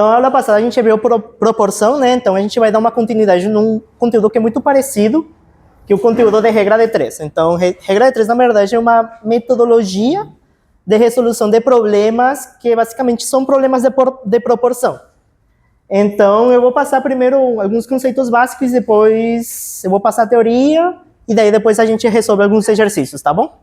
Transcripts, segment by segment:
Na aula passada a gente viu proporção, né? Então a gente vai dar uma continuidade num conteúdo que é muito parecido que o conteúdo de regra de três. Então, regra de três, na verdade, é uma metodologia de resolução de problemas que basicamente são problemas de proporção. Então, eu vou passar primeiro alguns conceitos básicos, depois eu vou passar a teoria, e daí depois a gente resolve alguns exercícios, tá bom?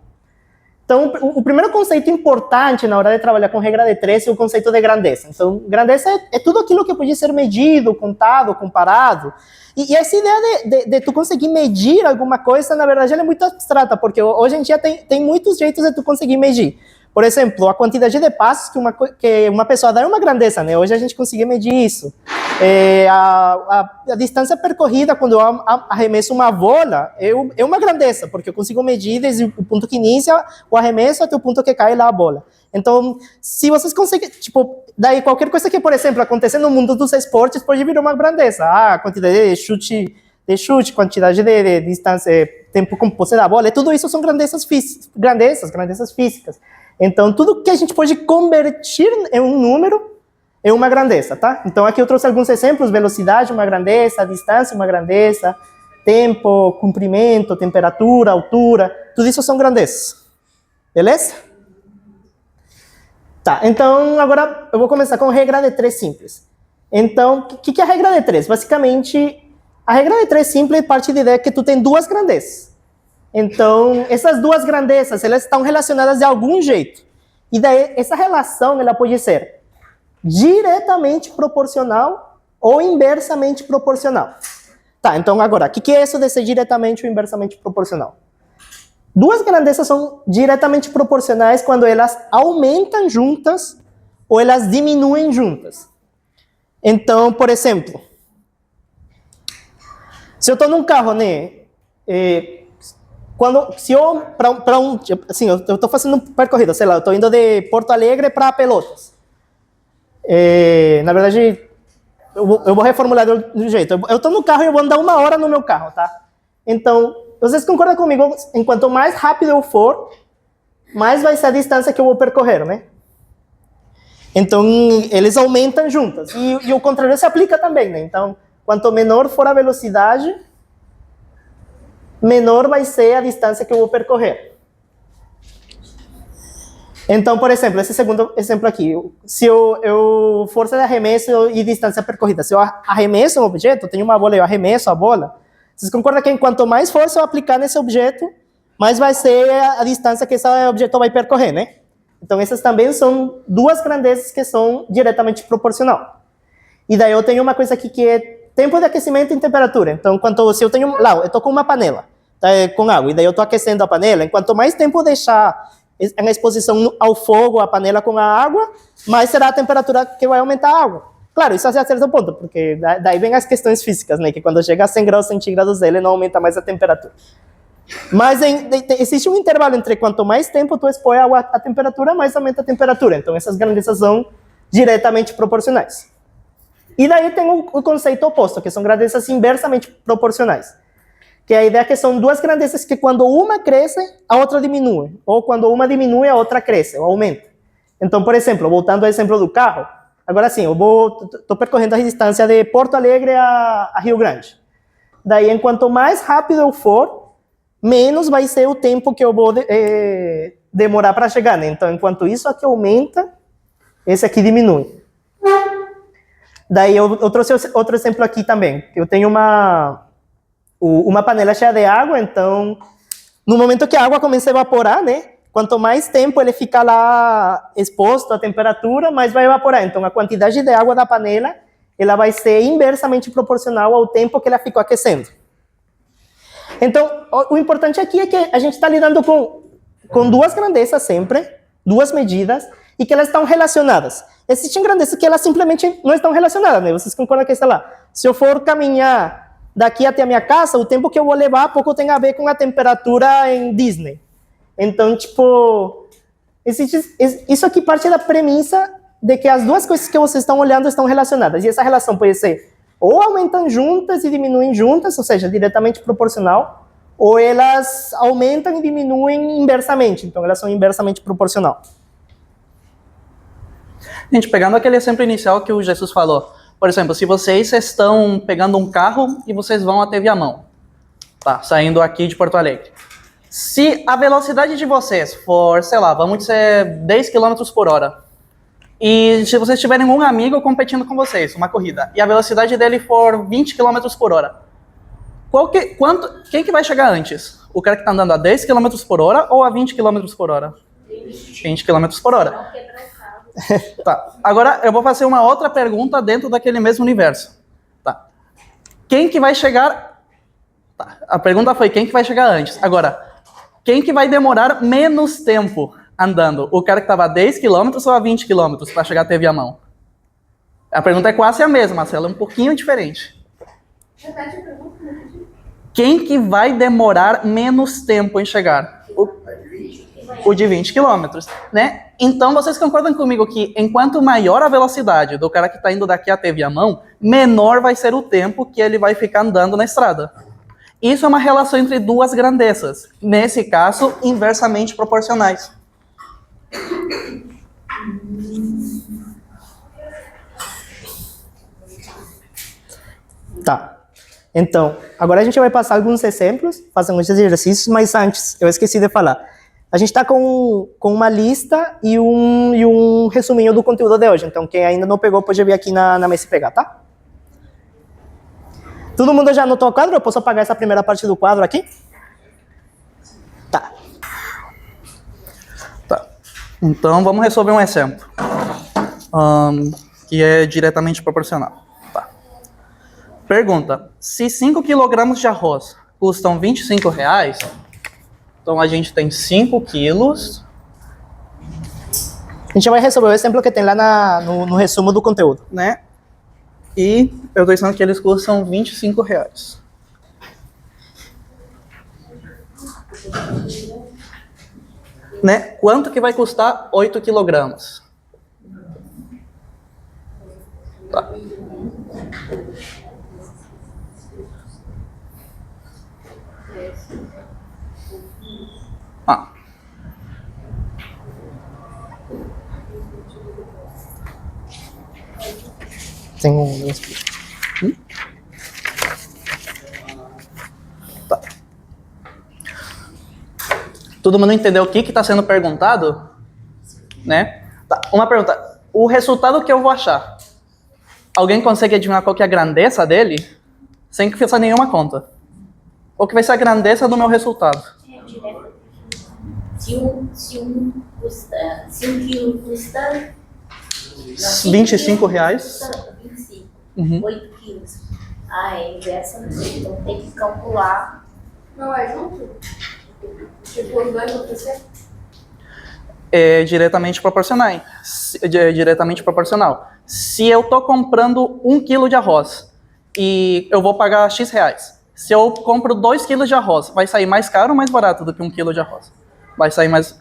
Então, o primeiro conceito importante na hora de trabalhar com regra de três é o conceito de grandeza. Então, grandeza é tudo aquilo que pode ser medido, contado, comparado. E essa ideia de tu conseguir medir alguma coisa, na verdade, ela é muito abstrata, porque hoje em dia tem muitos jeitos de tu conseguir medir. Por exemplo, a quantidade de passos que uma pessoa dá é uma grandeza, né? Hoje a gente consegue medir isso. A distância percorrida quando eu arremesso uma bola é uma grandeza, porque eu consigo medir desde o ponto que inicia o arremesso até o ponto que cai lá a bola. Então, se vocês conseguem, tipo, daí qualquer coisa que, por exemplo, acontecer no mundo dos esportes pode virar uma grandeza. A quantidade de chute, quantidade de distância, tempo composto da bola, tudo isso são grandezas físicas. Então, tudo que a gente pode convertir em um número é uma grandeza, tá? Então, aqui eu trouxe alguns exemplos: velocidade, uma grandeza; distância, uma grandeza; tempo, comprimento, temperatura, altura, tudo isso são grandezas. Beleza? Tá, então, agora eu vou começar com regra de três simples. Então, o que é a regra de três? Basicamente, a regra de três simples parte da ideia que tu tem duas grandezas. Então, essas duas grandezas, elas estão relacionadas de algum jeito. E daí, essa relação, ela pode ser diretamente proporcional ou inversamente proporcional. Tá, então agora, o que é isso de ser diretamente ou inversamente proporcional? Duas grandezas são diretamente proporcionais quando elas aumentam juntas ou elas diminuem juntas. Então, por exemplo, se eu estou num carro, né, se eu, assim, eu estou fazendo um percorrido, sei lá, eu estou indo de Porto Alegre para Pelotas. Na verdade, eu vou reformular do jeito. Eu estou no carro e eu vou andar 1 hora no meu carro, tá? Então, vocês concordam comigo? Enquanto mais rápido eu for, mais vai ser a distância que eu vou percorrer, né? Então, eles aumentam juntas. E o contrário se aplica também, né? Então, quanto menor for a velocidade, menor vai ser a distância que eu vou percorrer. Então, por exemplo, esse segundo exemplo aqui, se eu força de arremesso e distância percorrida, se eu arremesso um objeto, eu tenho uma bola e eu arremesso a bola, vocês concordam que quanto mais força eu aplicar nesse objeto, mais vai ser a distância que esse objeto vai percorrer, né? Então, essas também são duas grandezas que são diretamente proporcional. E daí eu tenho uma coisa aqui que é tempo de aquecimento e temperatura. Então, se eu tenho lá, eu estou com uma panela, tá, com água, e daí eu estou aquecendo a panela, enquanto mais tempo eu deixar na exposição ao fogo, a panela com a água, mais será a temperatura que vai aumentar a água. Claro, isso até certo ponto, porque daí vem as questões físicas, né? Que quando chega a 100 graus centígrados, ele não aumenta mais a temperatura. Mas existe um intervalo entre quanto mais tempo tu expõe a temperatura, mais aumenta a temperatura. Então, essas grandezas são diretamente proporcionais. E daí tem o conceito oposto, que são grandezas inversamente proporcionais. Que é a ideia que são duas grandezas que quando uma cresce, a outra diminui. Ou quando uma diminui, a outra cresce, ou aumenta. Então, por exemplo, voltando ao exemplo do carro, agora sim, eu estou percorrendo a distância de Porto Alegre a Rio Grande. Daí, enquanto mais rápido eu for, menos vai ser o tempo que eu vou demorar para chegar, né? Então, enquanto isso aqui aumenta, esse aqui diminui. Daí, eu trouxe outro exemplo aqui também. Eu tenho uma panela cheia de água, então, no momento que a água começa a evaporar, né? Quanto mais tempo ele fica lá exposto à temperatura, mais vai evaporar. Então, a quantidade de água da panela, ela vai ser inversamente proporcional ao tempo que ela ficou aquecendo. Então, o importante aqui é que a gente está lidando com duas grandezas sempre, duas medidas, e que elas estão relacionadas. Existem grandezas que elas simplesmente não estão relacionadas, né? Vocês concordam que, sei lá, se eu for caminhar daqui até a minha casa, o tempo que eu vou levar pouco tem a ver com a temperatura em Disney. Então, tipo, isso aqui parte da premissa de que as duas coisas que vocês estão olhando estão relacionadas. E essa relação pode ser ou aumentam juntas e diminuem juntas, ou seja, diretamente proporcional, ou elas aumentam e diminuem inversamente. Então, elas são inversamente proporcional. Gente, pegando aquele exemplo inicial que o Jesus falou, por exemplo, se vocês estão pegando um carro e vocês vão até Viamão, tá, saindo aqui de Porto Alegre. Se a velocidade de vocês for, sei lá, vamos dizer 10 km por hora, e se vocês tiverem um amigo competindo com vocês, uma corrida, e a velocidade dele for 20 km por hora, quem que vai chegar antes? O cara que está andando a 10 km por hora ou a 20 km por hora? 20 km por hora. Tá. Agora eu vou fazer uma outra pergunta dentro daquele mesmo universo. Tá. Quem que vai chegar... Tá. A pergunta foi quem que vai chegar antes. Agora, quem que vai demorar menos tempo andando? O cara que estava a 10 km ou a 20 km para chegar até Viamão? A pergunta é quase a mesma, mas ela é um pouquinho diferente. Repete a pergunta. Quem que vai demorar menos tempo em chegar? O de 20 km, né? Então, vocês concordam comigo que enquanto maior a velocidade do cara que está indo daqui até Viamão, menor vai ser o tempo que ele vai ficar andando na estrada. Isso é uma relação entre duas grandezas. Nesse caso, inversamente proporcionais. Tá. Então, agora a gente vai passar alguns exemplos, fazer alguns exercícios, mas antes, eu esqueci de falar. A gente está com uma lista e um resuminho do conteúdo de hoje. Então, quem ainda não pegou, pode vir aqui na mesa e pegar, tá? Todo mundo já anotou o quadro? Eu posso apagar essa primeira parte do quadro aqui? Tá. Tá. Então, vamos resolver um exemplo. Que é diretamente proporcional. Tá. Pergunta. Se 5 kg de arroz custam R$25, então a gente tem 5 quilos. A gente vai resolver o exemplo que tem lá no resumo do conteúdo. Né? E eu estou dizendo que eles custam R$25. Né? Quanto que vai custar 8 quilogramas? Tá. Ah. Tem um... Tá. Todo mundo entendeu o que está sendo perguntado? Né? Tá. Uma pergunta. O resultado que eu vou achar, alguém consegue adivinhar qual que é a grandeza dele? Sem que faça nenhuma conta. Qual que vai ser a grandeza do meu resultado? Se um quilo custa... R$25. Custa 25. Uhum. 8 quilos. É inversa, não sei. Então tem que calcular. Não é junto? Tipo, os dois vão crescer? É diretamente proporcional. Diretamente proporcional. Se eu estou comprando 1 quilo de arroz e eu vou pagar X reais. Se eu compro 2 quilos de arroz, vai sair mais caro ou mais barato do que 1 quilo de arroz? Vai sair mais...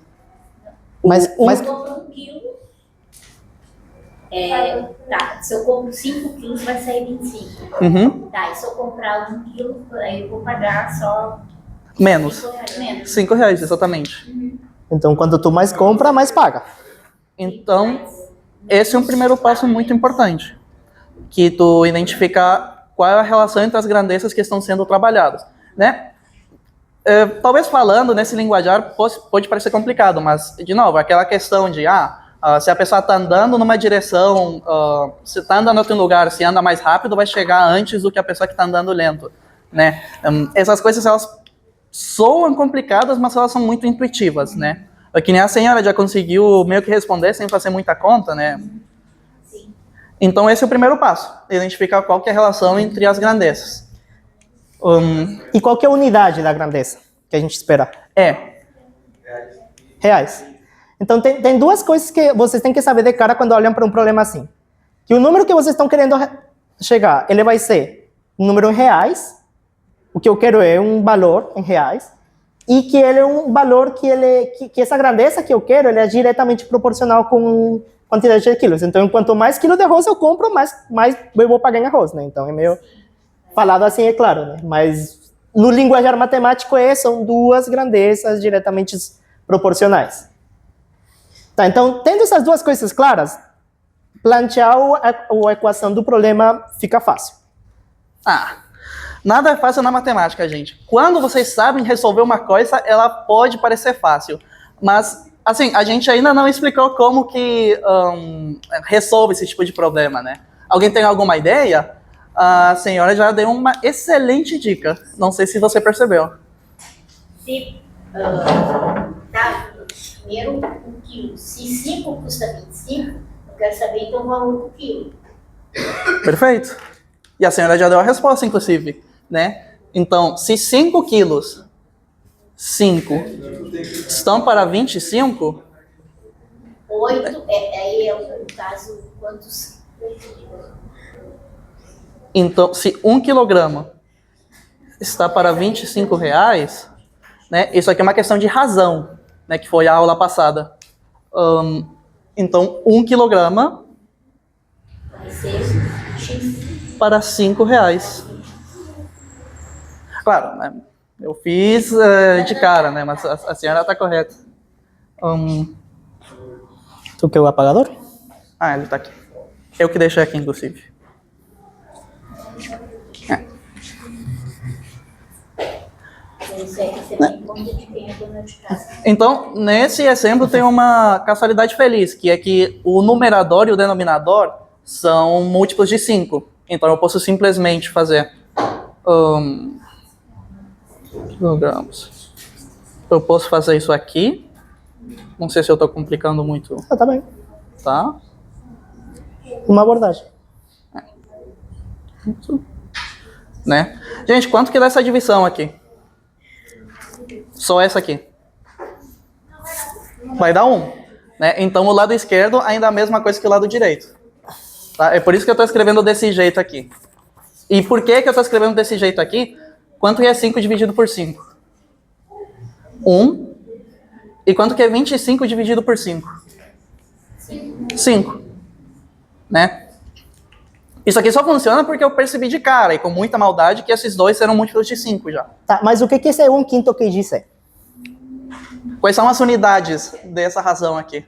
Mas Se eu compro 1 quilo, tá, se eu compro 5 quilos, vai sair 25. Uhum. Tá, e se eu comprar 1 quilo, aí eu vou pagar só... Menos. Menos. R$5, exatamente. Então, quanto tu mais compra, mais paga. Então, esse é um primeiro passo muito importante. Que tu identificar qual é a relação entre as grandezas que estão sendo trabalhadas, né? Talvez falando nesse linguajar pode parecer complicado, mas, de novo, aquela questão de, se a pessoa está andando numa direção, se está andando em outro lugar, se anda mais rápido, vai chegar antes do que a pessoa que está andando lento, né? Essas coisas, elas soam complicadas, mas elas são muito intuitivas, né? Que nem a senhora já conseguiu meio que responder sem fazer muita conta, né? Sim. Então, esse é o primeiro passo, identificar qual que é a relação entre as grandezas. E qual que é a unidade da grandeza que a gente espera? Reais. Então, tem duas coisas que vocês têm que saber de cara quando olham para um problema assim. Que o número que vocês estão querendo chegar, ele vai ser um número em reais, o que eu quero é um valor em reais, e que ele é um valor que essa grandeza que eu quero, ele é diretamente proporcional com a quantidade de quilos. Então, quanto mais quilo de arroz eu compro, mais eu vou pagar em arroz, né? Então, é meio... Falado assim, é claro, né? Mas no linguajar matemático são duas grandezas diretamente proporcionais. Tá, então, tendo essas duas coisas claras, plantear a equação do problema fica fácil. Nada é fácil na matemática, gente. Quando vocês sabem resolver uma coisa, ela pode parecer fácil. Mas, assim, a gente ainda não explicou como que resolve esse tipo de problema, né? Alguém tem alguma ideia? A senhora já deu uma excelente dica. Não sei se você percebeu. Se, primeiro, 1 quilo. Se 5 custa 25, eu quero saber então o valor do quilo. Perfeito. E a senhora já deu a resposta, inclusive, né? Então, se 5 quilos, 5 estão para 25... 8, aí é o caso, quantos... Então, se 1 quilograma está para R$25, né? Isso aqui é uma questão de razão, né? Que foi a aula passada. Então, 1 quilograma Vai ser X. para R$5. Claro, né? Eu fiz de cara, né? Mas a senhora está correta. Tu quer o apagador? Ele está aqui. Eu que deixei aqui, inclusive. Isso é que você tem conta de quem é dona de casa. Então, nesse exemplo tem uma casualidade feliz, que é que o numerador e o denominador são múltiplos de 5. Então eu posso simplesmente fazer quilogramas. Eu posso fazer isso aqui. Não sei se eu estou complicando muito. Tá bem. Tá? Uma abordagem. Né? Gente, quanto que dá essa divisão aqui? Só essa aqui. Vai dar 1. Né? Então o lado esquerdo ainda é a mesma coisa que o lado direito. Tá? É por isso que eu estou escrevendo desse jeito aqui. E por que eu estou escrevendo desse jeito aqui? Quanto que é 5 dividido por 5? 1. E quanto que é 25 dividido por 5? 5. Né? Isso aqui só funciona porque eu percebi de cara, e com muita maldade, que esses dois serão múltiplos de 5 já. Tá, mas o que esse 1/5 que disse? Quais são as unidades dessa razão aqui?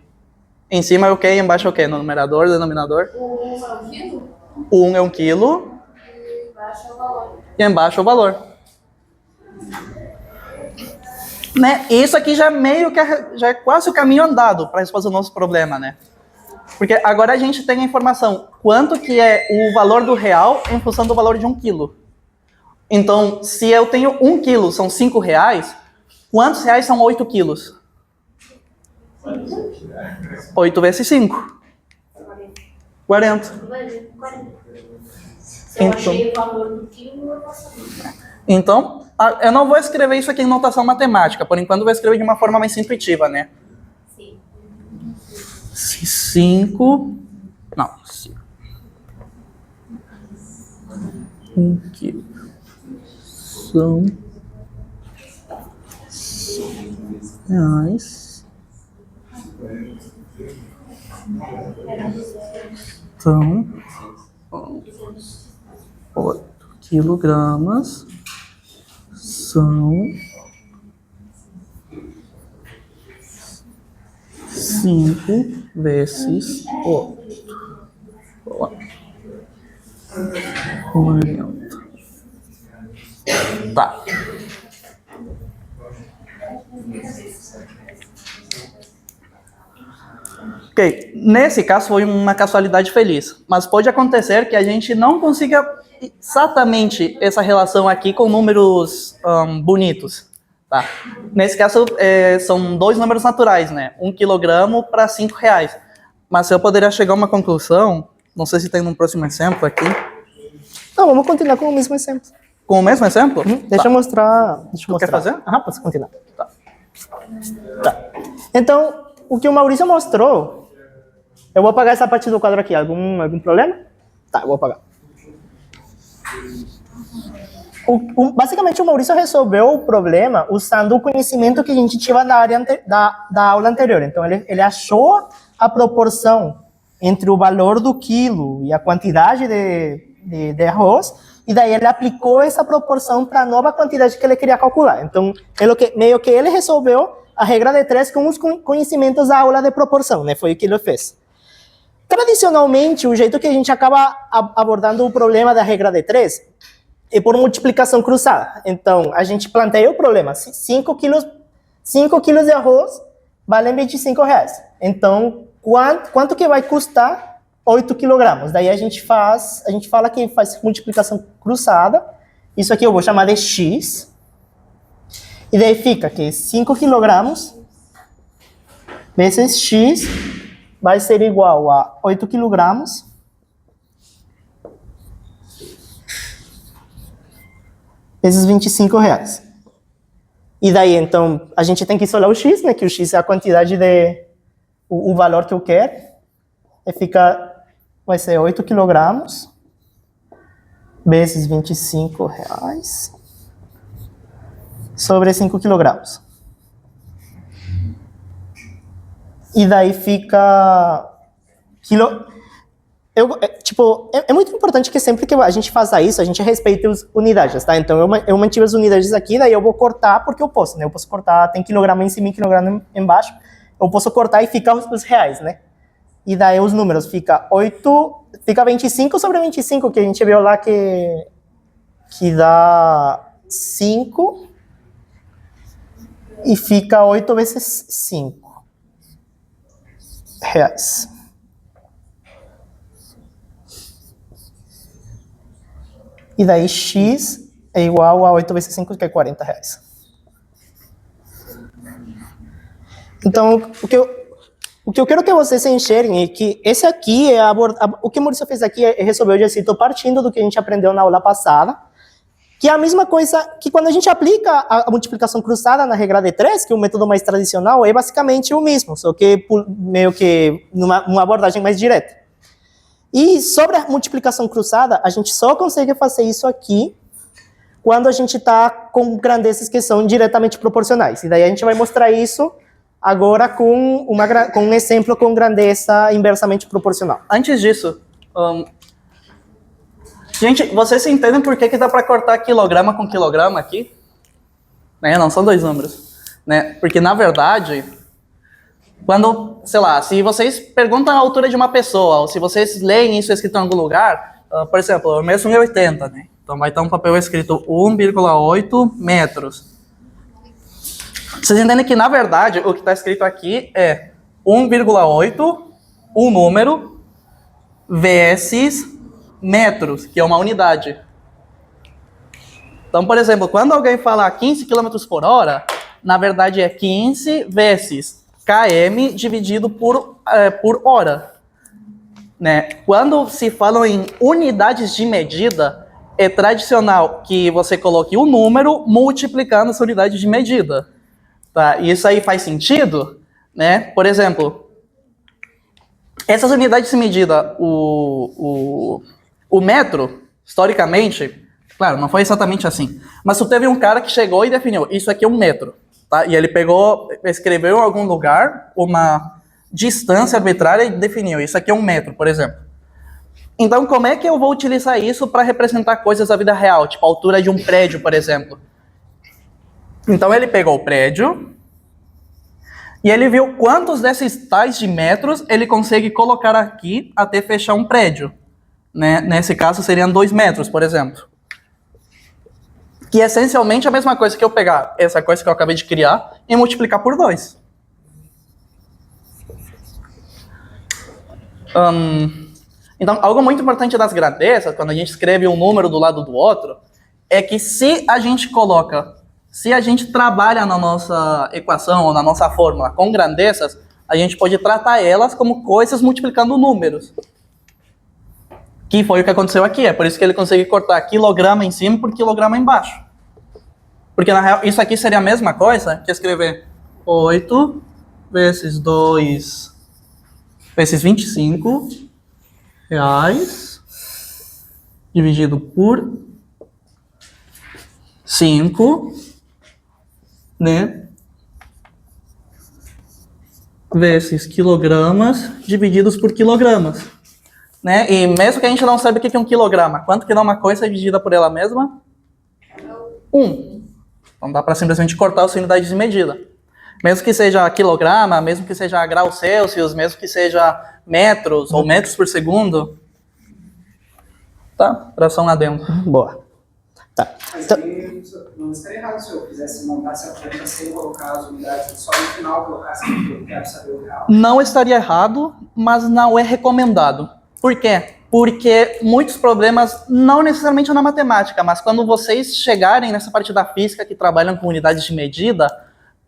Em cima é o quê? Embaixo é o quê? No numerador, denominador? O 1 é 1 quilo? O 1 é 1 quilo. E embaixo é o valor. E embaixo é o valor. Né? Isso aqui já meio que já é quase o caminho andado para a resposta do nosso problema, né? Porque agora a gente tem a informação quanto que é o valor do real em função do valor de 1 quilo. Então, se eu tenho 1 quilo, são R$5, quantos reais são 8 quilos? 8 vezes 5. 40. Se eu achei o valor do quilo, eu vou saber. Então, eu não vou escrever isso aqui em notação matemática. Por enquanto, eu vou escrever de uma forma mais intuitiva, né? Sim. Se 5... Não. 1 quilo. São... reais. Então... 8 quilogramas são 5 vezes 8. 40. Tá. Ok, nesse caso foi uma casualidade feliz, mas pode acontecer que a gente não consiga exatamente essa relação aqui com números bonitos, tá? Nesse caso, são dois números naturais, né? 1 quilograma para R$5. Mas eu poderia chegar a uma conclusão, não sei se tem um próximo exemplo aqui. Não, vamos continuar com o mesmo exemplo. Com o mesmo exemplo? Deixa eu mostrar. Quer fazer? Pode continuar. Tá. Então, o que o Maurício mostrou, eu vou apagar essa parte do quadro aqui. Algum problema? Tá, eu vou apagar. Basicamente, o Maurício resolveu o problema usando o conhecimento que a gente tinha na área da aula anterior. Então, ele achou a proporção entre o valor do quilo e a quantidade de arroz, e daí ele aplicou essa proporção para a nova quantidade que ele queria calcular. Então, meio que ele resolveu a regra de 3 com os conhecimentos da aula de proporção, né? Foi o que ele fez. tradicionalmente, o jeito que a gente acaba abordando o problema da regra de 3 é por multiplicação cruzada. Então, a gente planteia o problema. 5 quilos de arroz valem R$25. Então, quanto que vai custar 8 quilogramas? Daí a gente fala que faz multiplicação cruzada. Isso aqui eu vou chamar de X. E daí fica que 5 quilogramas vezes X vai ser igual a 8 quilogramas vezes R$25. E daí, então, a gente tem que isolar o X, né? Que o X é a quantidade o valor que eu quero. E vai ser 8 quilogramas vezes R$25 sobre 5 quilogramas. E daí fica... É muito importante que sempre que a gente faça isso, a gente respeite as unidades, tá? Então, eu mantive as unidades aqui, daí eu vou cortar porque eu posso, né? Eu posso cortar, tem quilograma em cima e quilograma embaixo. Eu posso cortar e fica os reais, né? E daí os números fica 25 sobre 25, que a gente viu lá que dá 5. E fica 8 vezes 5 reais. E daí X é igual a 8 vezes 5, que é 40 reais. Então, o que eu quero que vocês enxerguem é que esse aqui o que o Maurício fez aqui é resolver o exercício partindo do que a gente aprendeu na aula passada, que é a mesma coisa que quando a gente aplica a multiplicação cruzada na regra de 3, que é o método mais tradicional, é basicamente o mesmo, só que meio que numa abordagem mais direta. E sobre a multiplicação cruzada, a gente só consegue fazer isso aqui quando a gente está com grandezas que são diretamente proporcionais. E daí a gente vai mostrar isso agora com um exemplo com grandeza inversamente proporcional. Antes disso, gente, vocês entendem por que dá para cortar quilograma com quilograma aqui? Né? Não são dois números. Né? Porque, na verdade, quando, sei lá, se vocês perguntam a altura de uma pessoa, ou se vocês leem isso escrito em algum lugar, por exemplo, eu meço 1,80, né? Então vai estar um papel escrito 1,8 metros. Vocês entendem que, na verdade, o que está escrito aqui é 1,8, um número, vezes metros, que é uma unidade. Então, por exemplo, quando alguém fala 15 km por hora, na verdade é 15 vezes km dividido por hora. Né? Quando se falam em unidades de medida, é tradicional que você coloque o número multiplicando essa unidade de medida. Tá? E isso aí faz sentido? Né? Por exemplo, essas unidades de medida, o metro, historicamente, claro, não foi exatamente assim, mas teve um cara que chegou e definiu, isso aqui é 1 metro. Tá? E ele escreveu em algum lugar uma distância arbitrária e definiu, isso aqui é 1 metro, por exemplo. Então, como é que eu vou utilizar isso para representar coisas da vida real, tipo a altura de um prédio, por exemplo? Então, ele pegou o prédio e ele viu quantos desses tais de metros ele consegue colocar aqui até fechar um prédio. Né? Nesse caso, seriam 2 metros, por exemplo. Que é essencialmente a mesma coisa que eu pegar essa coisa que eu acabei de criar e multiplicar por 2. Então, algo muito importante das grandezas, quando a gente escreve um número do lado do outro, é que se a gente trabalha na nossa equação ou na nossa fórmula com grandezas, a gente pode tratar elas como coisas multiplicando números. Que foi o que aconteceu aqui. É por isso que ele consegue cortar quilograma em cima por quilograma embaixo. Porque, na real, isso aqui seria a mesma coisa que escrever 8 vezes 2 vezes 25 reais dividido por 5, né? Vezes quilogramas divididos por quilogramas. Né? E mesmo que a gente não saiba o que é um quilograma, quanto que dá uma coisa dividida por ela mesma? 1. Então dá para simplesmente cortar as unidades de medida. Mesmo que seja quilograma, mesmo que seja grau Celsius, mesmo que seja metros ou metros por segundo, tá? Fração lá dentro. Boa. Tá. Mas Então, aí não estaria errado se eu quisesse montasse a planta sem colocar as unidades, só no final colocasse aquilo, eu quero saber o real. Não estaria errado, mas não é recomendado. Por quê? Porque muitos problemas, não necessariamente na matemática, mas quando vocês chegarem nessa parte da física que trabalham com unidades de medida,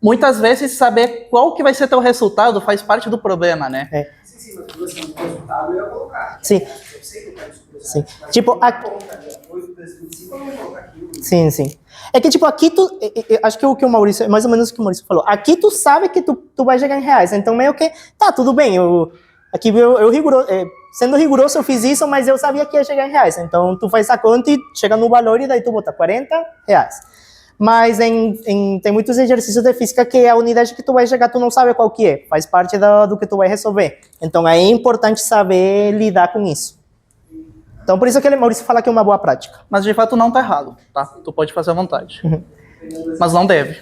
muitas vezes saber qual que vai ser teu resultado faz parte do problema, né? Sim, mas quando você não resultado, eu ia colocar. sim. Eu sei que eu quero isso. Sim. Tipo, aqui... 8 vezes 25, eu não vou colocar aquilo. Sim, sim. É que, tipo, aqui tu... Acho que o que o Maurício... Mais ou menos o que o Maurício falou. Aqui tu sabe que tu vai chegar em reais. Então, meio que... Tá, tudo bem. Aqui sendo rigoroso, eu fiz isso, mas eu sabia que ia chegar em reais. Então, tu faz a conta e chega no valor e daí tu bota 40 reais. Mas tem muitos exercícios de física que a unidade que tu vai chegar, tu não sabe qual que é. Faz parte do que tu vai resolver. Então, aí é importante saber lidar com isso. Então, por isso que o Maurício fala que é uma boa prática. Mas de fato não tá errado, tá? Tu pode fazer à vontade. Mas não deve.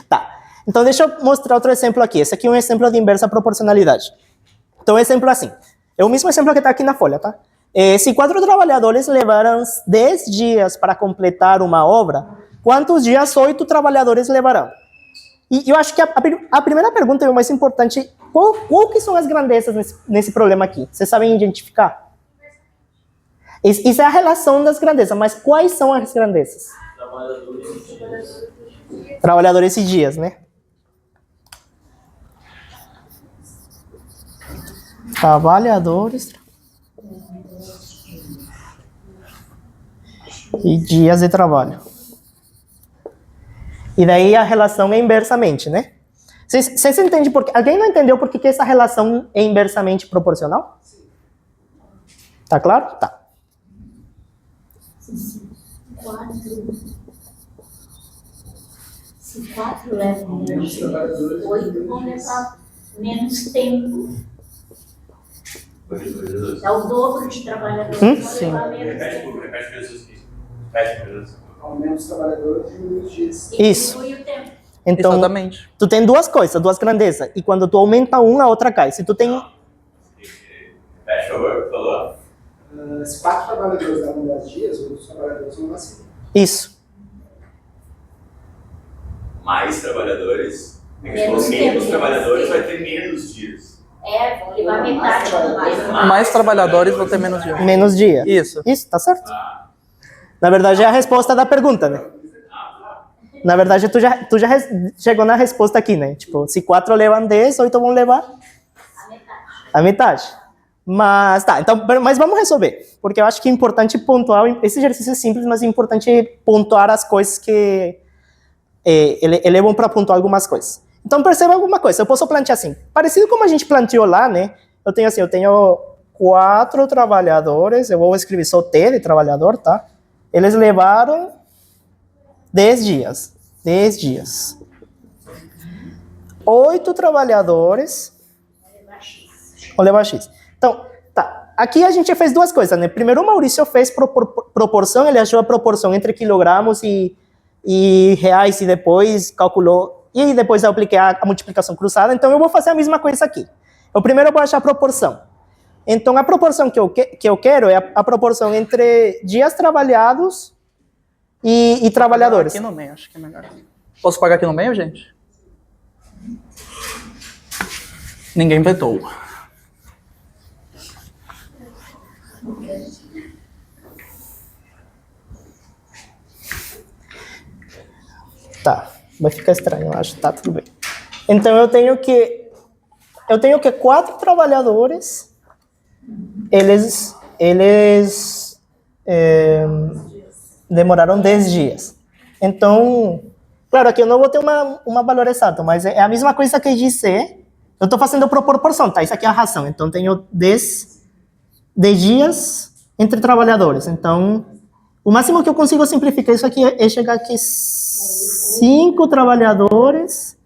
Tá. Então, deixa eu mostrar outro exemplo aqui. Esse aqui é um exemplo de inversa proporcionalidade. Então, exemplo assim. É o mesmo exemplo que está aqui na folha, tá? Se 4 trabalhadores levaram 10 dias para completar uma obra, quantos dias 8 trabalhadores levarão? E eu acho que a primeira pergunta é o mais importante. Qual que são as grandezas nesse problema aqui? Vocês sabem identificar? Isso é a relação das grandezas, mas quais são as grandezas? Trabalhadores e dias, né? Trabalhadores e dias de trabalho. E daí a relação é inversamente, né? Vocês entendem por quê? Alguém não entendeu por que essa relação é inversamente proporcional? Tá claro? Tá. 4. Se 4 levam menos 8, vão levar menos tempo. É o dobro de trabalhadores. Sim. Vão levar menos tempo. Ao menos trabalhadores e menos dias. Isso. Diminui o tempo. Então, Exatamente. tu tem duas coisas, duas grandezas. E quando tu aumenta uma, a outra cai. Se tu tem... Se 4 trabalhadores levam 10 dias, os outros trabalhadores vão assim. Isso. Mais trabalhadores. Menos Menos tempo. trabalhadores vai ter menos dias. Vão levar metade do tempo. Mais trabalhadores vão ter menos dias. Menos dia. Isso. Isso, tá certo. Na verdade, é a resposta da pergunta, né? Na verdade, tu já chegou na resposta aqui, né? Tipo, se 4 levam 10, 8 vão levar a metade. Mas, tá, então, mas vamos resolver. Porque eu acho que é importante pontuar, esse exercício é simples, mas é importante pontuar as coisas que ele é bom para pontuar algumas coisas. Então, perceba alguma coisa, eu posso plantear assim, parecido como a gente planteou lá, né? Eu tenho 4 trabalhadores, eu vou escrever só T de trabalhador, tá? Eles levaram 10 dias. 10 dias. 8 trabalhadores vão levar X. Então, tá. Aqui a gente fez duas coisas, né? Primeiro o Maurício fez proporção, ele achou a proporção entre quilogramos e reais e depois calculou, e depois eu apliquei a multiplicação cruzada, então eu vou fazer a mesma coisa aqui. Eu primeiro vou achar a proporção. Então a proporção que eu quero é a proporção entre dias trabalhados e trabalhadores. Aqui no meio, acho que é melhor. Posso pagar aqui no meio, gente? Ninguém vetou. Tá, vai ficar estranho, eu acho. Tá, tudo bem. Então eu tenho que 4 trabalhadores, eles demoraram 10 dias. Então, claro, aqui eu não vou ter uma valor exato, mas é a mesma coisa que dizer. Eu estou fazendo por proporção, tá? Isso aqui é a ração. Então, tenho 10 dias entre trabalhadores. Então, o máximo que eu consigo simplificar isso aqui é chegar aqui 5 trabalhadores.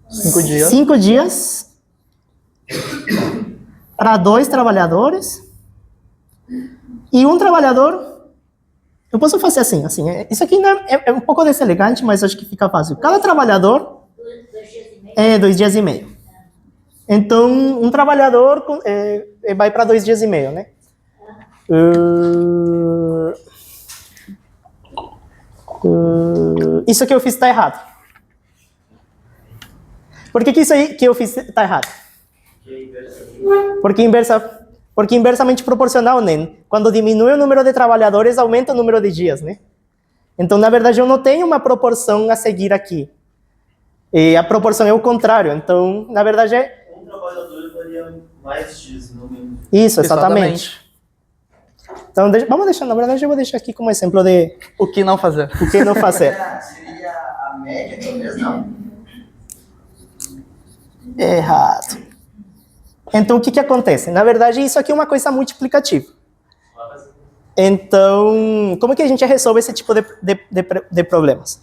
5 dias. 5 dias para 2 trabalhadores e um trabalhador. Eu posso fazer assim. Isso aqui é um pouco deselegante, mas acho que fica fácil. Cada trabalhador 2 dias e meio. é 2 dias e meio. Então, um trabalhador vai para 2 dias e meio, né? Isso que eu fiz está errado. Por que isso aí que eu fiz está errado? Porque inversamente proporcional, né? Quando diminui o número de trabalhadores, aumenta o número de dias, né? Então, na verdade, eu não tenho uma proporção a seguir aqui. E a proporção é o contrário. Então, na verdade, Um trabalhador varia mais X, não menos. isso, exatamente. Então, vamos deixar, na verdade, eu vou deixar aqui como exemplo de O que não fazer? o que não fazer. Seria a média, talvez não. Errado. Então, o que acontece? Na verdade, isso aqui é uma coisa multiplicativa. Então, como que a gente resolve esse tipo de problemas?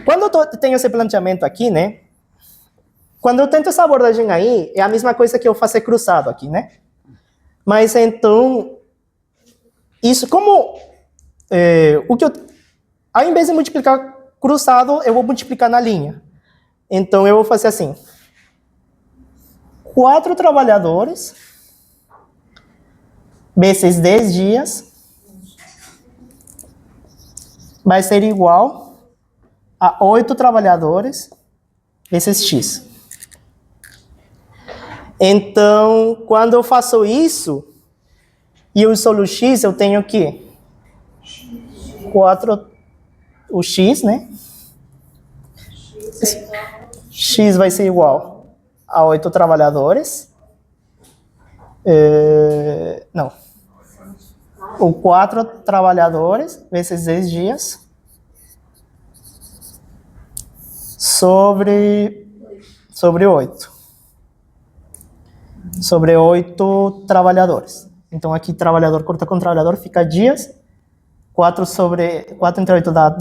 Quando eu tenho esse planteamento aqui, né? Quando eu tento essa abordagem aí, é a mesma coisa que eu fazer cruzado aqui, né? Mas, então, isso, como... ao invés de multiplicar cruzado, eu vou multiplicar na linha. Então, eu vou fazer assim. 4 trabalhadores vezes 10 dias vai ser igual a 8 trabalhadores vezes X. Então, quando eu faço isso e eu sou o X, eu tenho que 4, o X, né? X vai ser igual a 8 trabalhadores. Não. O 4 trabalhadores vezes 10 dias sobre 8. Sobre 8 trabalhadores. Então, aqui, trabalhador corta com trabalhador, fica dias. 4 entre 8 dá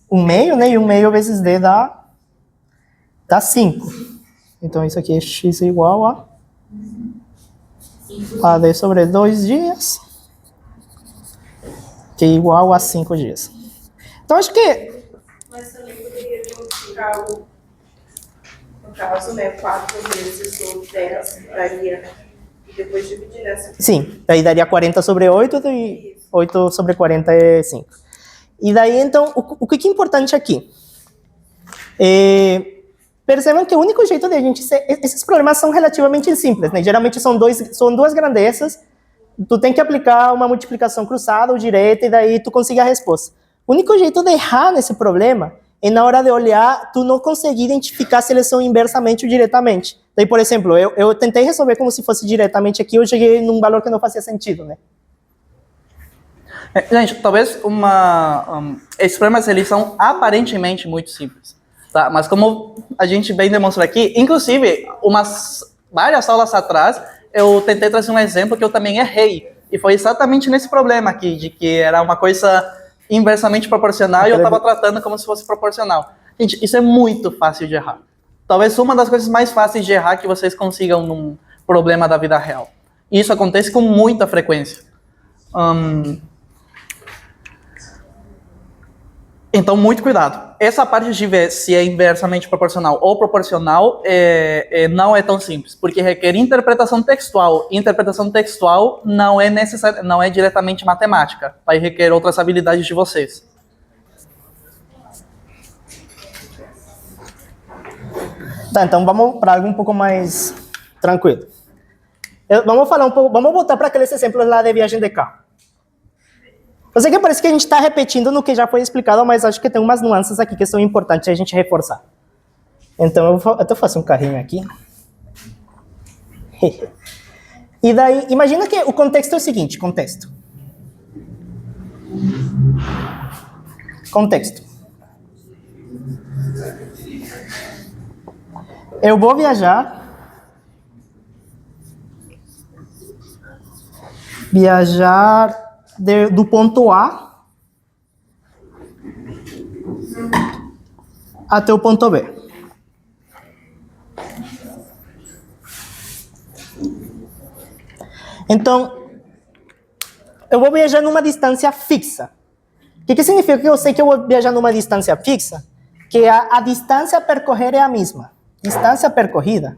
1/2, né? E 1/2 vezes D dá 5. Então, isso aqui é X igual a D sobre 2 dias, que é igual a 5 dias. Então, acho que... Mas também poderia multiplicar no caso, né, 4 vezes o 10 daria, né? E depois dividir nessa. Sim, daí daria 40 sobre 8 e 8 sobre 40 é 5. E daí, então, o que é importante aqui? Percebam que o único jeito de a gente ser... Esses problemas são relativamente simples, né? Geralmente são duas grandezas, tu tem que aplicar uma multiplicação cruzada ou direta e daí tu consegue a resposta. O único jeito de errar nesse problema é na hora de olhar, tu não conseguir identificar se eles são inversamente ou diretamente. Daí, por exemplo, eu tentei resolver como se fosse diretamente aqui, eu cheguei num valor que não fazia sentido, né? Gente, talvez esses problemas eles são aparentemente muito simples, tá? Mas como a gente bem demonstra aqui, inclusive, várias aulas atrás, eu tentei trazer um exemplo que eu também errei. E foi exatamente nesse problema aqui, de que era uma coisa inversamente proporcional e eu estava tratando como se fosse proporcional. Gente, isso é muito fácil de errar. Talvez uma das coisas mais fáceis de errar que vocês consigam num problema da vida real. E isso acontece com muita frequência. Então, muito cuidado. Essa parte de ver se é inversamente proporcional ou proporcional não é tão simples, porque requer interpretação textual. Interpretação textual não é diretamente matemática, vai requer outras habilidades de vocês. Tá, então vamos para algo um pouco mais tranquilo. Vamos falar um pouco, vamos voltar para aqueles exemplos lá de viagem de carro. Eu sei que parece que a gente está repetindo no que já foi explicado, mas acho que tem umas nuances aqui que são importantes a gente reforçar. Então, eu até faço um carrinho aqui. E daí, imagina que o contexto é o seguinte, contexto. Eu vou viajar do ponto A até o ponto B. Então, eu vou viajar numa distância fixa. O que significa que eu sei que eu vou viajar numa distância fixa? Que a distância a percorrer é a mesma. Distância percorrida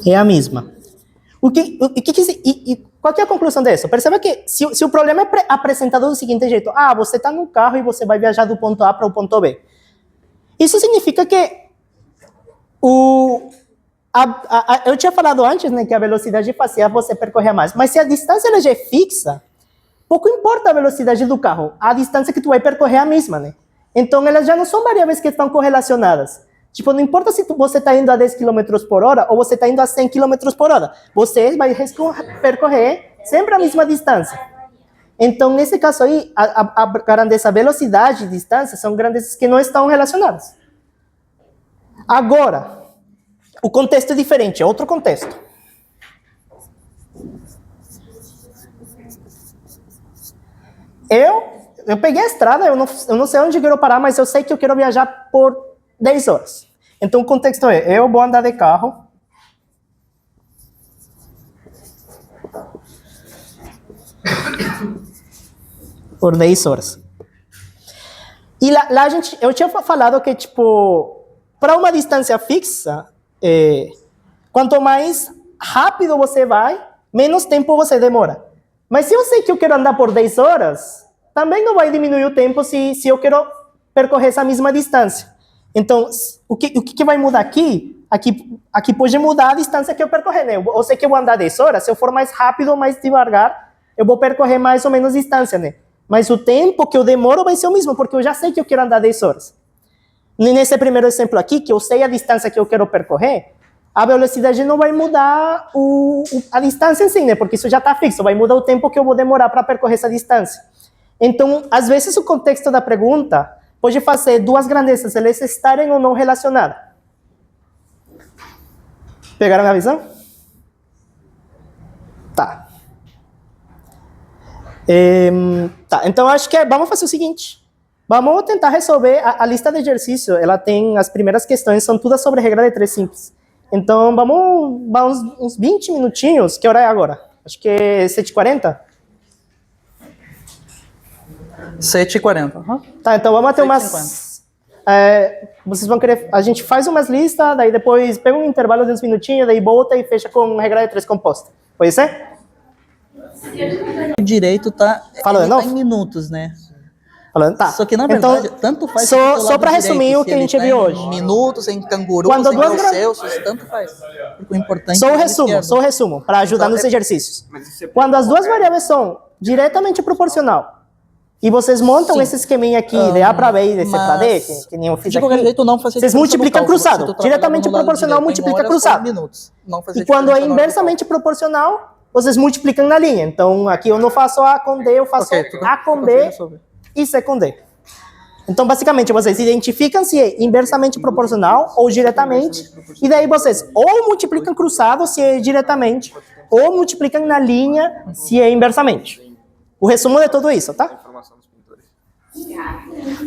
É a mesma. Qual que é a conclusão disso? Perceba que se o problema é apresentado do seguinte jeito, você está no carro e você vai viajar do ponto A para o ponto B. Isso significa que eu tinha falado antes, né, que a velocidade fazia você percorrer mais, mas se a distância ela já é fixa, pouco importa a velocidade do carro, a distância que tu vai percorrer é a mesma, né? Então elas já não são variáveis que estão correlacionadas. Tipo, não importa se você está indo a 10 km por hora ou você está indo a 100 km por hora, você vai percorrer sempre a mesma distância. Então, nesse caso aí, a grandeza, velocidade e distância são grandezas que não estão relacionadas. Agora, o contexto é diferente, é outro contexto. Eu peguei a estrada, eu não sei onde eu quero parar, mas eu sei que eu quero viajar por 10 horas. Então, o contexto é, eu vou andar de carro. Por 10 horas. E lá eu tinha falado que, tipo, para uma distância fixa, quanto mais rápido você vai, menos tempo você demora. Mas se eu sei que eu quero andar por 10 horas, também não vai diminuir o tempo se eu quero percorrer essa mesma distância. Então, o que vai mudar aqui? Aqui pode mudar a distância que eu percorrer, né? Eu sei que eu vou andar 10 horas, se eu for mais rápido ou mais devagar, eu vou percorrer mais ou menos distância, né? Mas o tempo que eu demoro vai ser o mesmo, porque eu já sei que eu quero andar 10 horas. Nesse primeiro exemplo aqui, que eu sei a distância que eu quero percorrer, a velocidade não vai mudar a distância em si, né? Porque isso já está fixo, vai mudar o tempo que eu vou demorar para percorrer essa distância. Então, às vezes, o contexto da pergunta pode fazer duas grandezas, elas estarem ou não relacionadas. Pegaram a visão? Tá. Então acho que vamos fazer o seguinte. Vamos tentar resolver a lista de exercício. Ela tem as primeiras questões, são todas sobre regra de 3 simples. Então vamos uns 20 minutinhos. Que hora é agora? Acho que é 7h40. 7h40. Uhum. Tá, então vamos ter umas... vocês vão querer... A gente faz umas listas, daí depois pega um intervalo de uns minutinhos, daí volta e fecha com regra de 3 composta. Pode ser? O direito tá em minutos, né? Falando, tá. Só que, na verdade, então, tanto faz... Só para resumir o que a gente viu hoje. Em minutos, em cangurus, Quando em graus Celsius, tanto faz. Porque o importante só o resumo, para ajudar nos exercícios. Quando as duas variáveis são diretamente proporcional, e vocês montam esse esqueminha aqui, de A para B e de C para D, que nem eu fiz de qualquer aqui, jeito, não fazer vocês multiplicam cruzado. Diretamente no lado proporcional direito, multiplica em horas ou cruzado. minutos. Não fazer E quando é diferença na hora do inversamente proporcional, vocês multiplicam na linha. Então, aqui eu não faço A com D, eu faço A com B e C com D. Então, basicamente, vocês identificam se é inversamente proporcional ou diretamente, e daí vocês ou multiplicam cruzado, se é diretamente, ou multiplicam na linha, se é inversamente. O resumo de tudo isso, tá?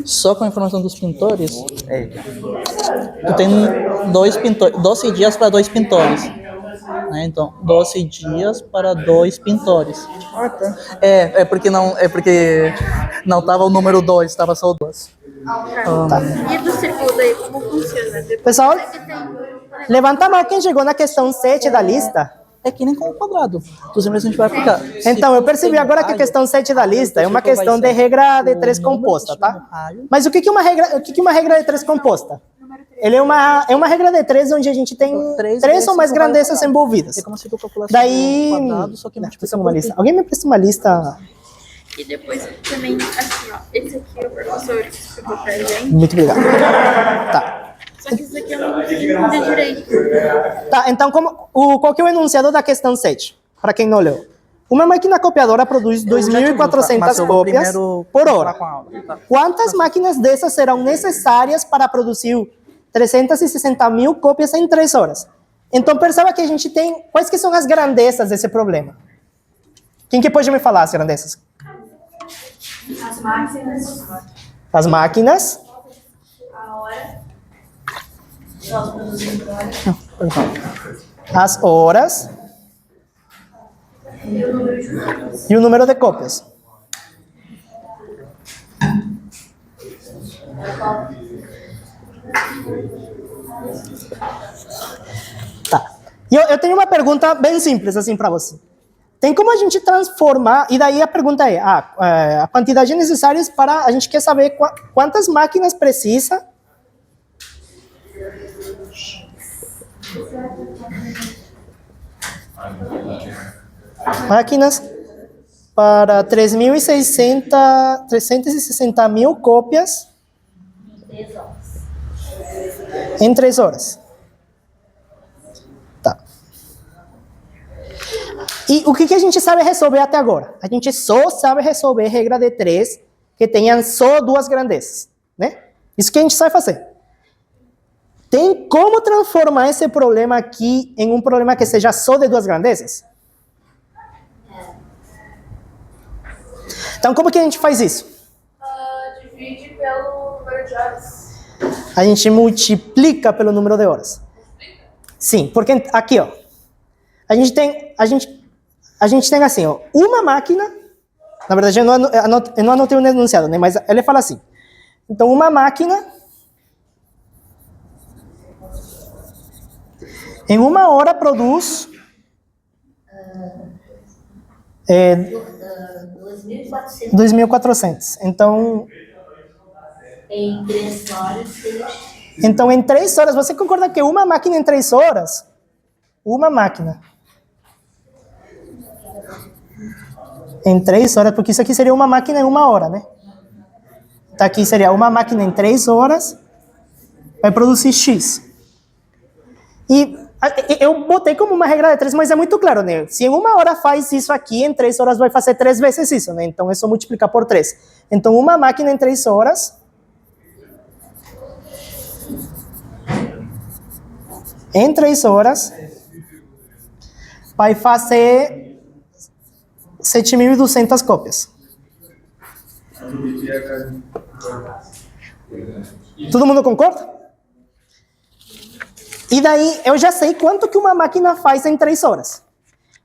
Só com a informação dos pintores, tu tem 12 dias para 2 pintores. Né? Então, 12 dias para 2 pintores. É porque não tava o número 2, tava só o 2. E do círculo daí, como funciona? Pessoal, levanta a mão quem chegou na questão 7 da lista. É que nem com o quadrado. Tu simplesmente vai aplicar. Então, eu percebi agora que a questão 7 da lista é uma questão de regra de 3 composta, tá? Mas o que é uma regra de 3 composta? Ele é uma regra de 3 onde a gente tem 3 ou mais grandezas envolvidas. É como se tu calculasse daí, um quadrado, só que multiplica uma lista. Alguém me presta uma lista? E depois também, assim, ó, esse aqui o professor explicou pra gente. Muito obrigado. Tá. Só que isso aqui eu não entendi de direito. Tá, então qual que é o enunciado da questão 7? Para quem não leu. Uma máquina copiadora produz 2.400 cópias por hora. Quantas máquinas dessas serão necessárias para produzir 360.000 cópias em 3 horas? Então, perceba que a gente tem... Quais que são as grandezas desse problema? Quem que pode me falar as grandezas? As máquinas. As máquinas. A hora. As horas. E o número de cópias. Tá. E eu tenho uma pergunta bem simples assim para você. Tem como a gente transformar, e daí a pergunta é, a quantidade necessária para, a gente quer saber quantas máquinas precisa máquinas para 360 mil cópias em 3 horas. Tá. E o que a gente sabe resolver até agora? A gente só sabe resolver regra de 3 que tenham só 2 grandezas, né? Isso que a gente sabe fazer. Tem como transformar esse problema aqui em um problema que seja só de 2 grandezas? Então, como que a gente faz isso? Divide pelo número de horas. A gente multiplica pelo número de horas. Sim, porque aqui, ó, a gente tem assim, ó, uma máquina, na verdade eu não anotei o enunciado, né, mas ele fala assim, então uma máquina em 1 hora produz 2.400 2.400. Então, em 3 horas. então, em 3 horas, você concorda que uma máquina em 3 horas, uma máquina em 3 horas, porque isso aqui seria uma máquina em 1 hora, né? Então, aqui seria uma máquina em 3 horas, vai produzir X. E eu botei como uma regra de 3, mas é muito claro, né? Se em 1 hora faz isso aqui, em 3 horas vai fazer 3 vezes isso, né? Então é só multiplicar por 3. Então uma máquina em 3 horas vai fazer 7.200 cópias. Todo mundo concorda? E daí, eu já sei quanto que uma máquina faz em 3 horas.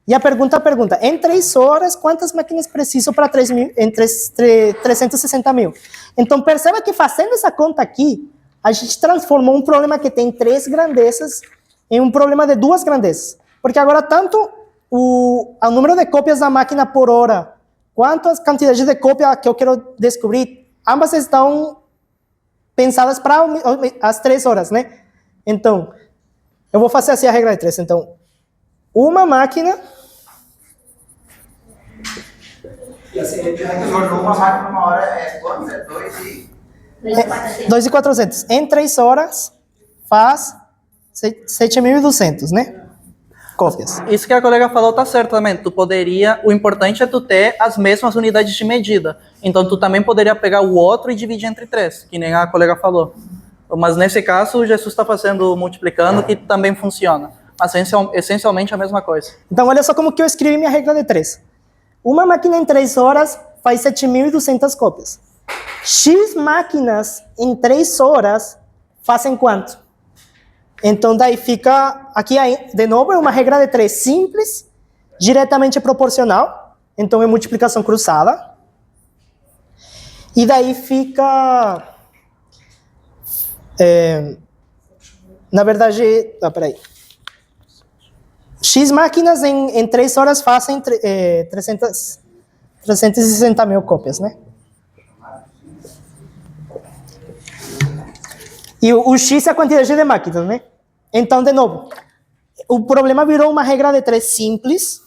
E a pergunta, em 3 horas, quantas máquinas preciso para 360 mil? Então, perceba que fazendo essa conta aqui, a gente transformou um problema que tem 3 grandezas em um problema de 2 grandezas. Porque agora, tanto o número de cópias da máquina por hora, quanto as quantidades de cópias que eu quero descobrir, ambas estão pensadas para as 3 horas, né? Então, eu vou fazer assim a regra de 3. Então, uma máquina... E assim, ele tornou uma máquina 1 hora, é quanto? É 2 e... 2.400. Em 3 horas, faz 7.200, né? Cópias. Isso que a colega falou tá certo também. O importante é tu ter as mesmas unidades de medida. Então tu também poderia pegar o outro e dividir entre 3, que nem a colega falou. Mas nesse caso, o Jesus está fazendo, multiplicando, que também funciona. Mas essencialmente a mesma coisa. Então, olha só como que eu escrevi minha regra de 3. Uma máquina em 3 horas faz 7.200 cópias. X máquinas em 3 horas fazem quanto? Então, daí fica... Aqui, de novo, é uma regra de 3 simples, diretamente proporcional. Então, é multiplicação cruzada. E daí fica... na verdade... peraí. X máquinas em 3 horas fazem 360 mil cópias, né? E o X é a quantidade de máquinas, né? Então, de novo, o problema virou uma regra de 3 simples.